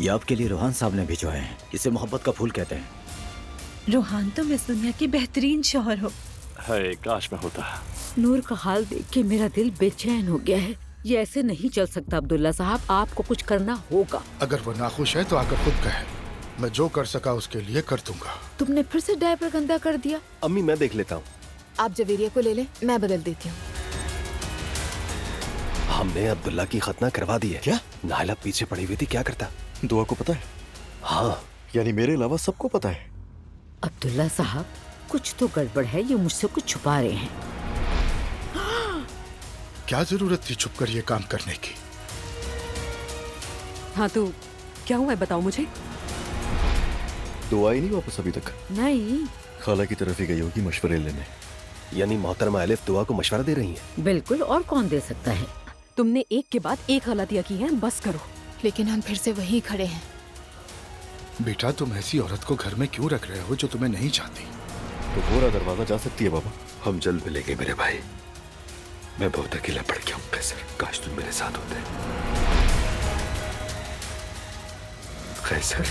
ये आपके लिए रोहान साहब ने भिजवाए हैं। इसे मोहब्बत का फूल कहते हैं। रोहान तुम इस दुनिया के बेहतरीन शौहर हो। है, काश में होता। नूर का हाल देख के मेरा दिल बेचैन हो गया है। ये ऐसे नहीं चल सकता अब्दुल्ला साहब, आपको कुछ करना होगा। अगर वो नाखुश है तो आकर खुद कहे, मैं जो कर सका उसके लिए कर दूंगा। तुमने फिर से डायपर गंदा कर दिया। अम्मी मैं देख लेता हूँ। आप जवेरिया को ले लें, मैं बदल देती हूँ। हमने अब्दुल्ला की खतना करवा दी है। क्या? नायला पीछे पड़ी हुई थी, क्या करता? दुआ को पता है? हाँ, यानी मेरे अलावा सबको पता है। अब्दुल्ला साहब कुछ तो गड़बड़ है, ये मुझसे कुछ छुपा रहे हैं। क्या जरूरत थी छुप कर ये काम करने की? हाँ तो क्या हुआ है, बताओ मुझे। दुआ ही नहीं वापस अभी तक। नहीं, खाला की तरफ ही गई होगी मशवरे लेने। यानी मोहतरमा अलिफ दुआ को मशवरा दे रही है। बिल्कुल, और कौन दे सकता है। तुमने एक के बाद एक गलतियां की हैं, बस करो। लेकिन हम फिर से वहीं खड़े हैं। बेटा तुम ऐसी औरत को घर में क्यों रख रहे हो जो तुम्हें नहीं चाहती? तो पूरा दरवाजा जा सकती है बाबा। हम जल्द मिलेंगे मेरे भाई। मैं बहुत अकेला पड़ गया हूँ कैसर, काश तुम मेरे साथ होते। कैसर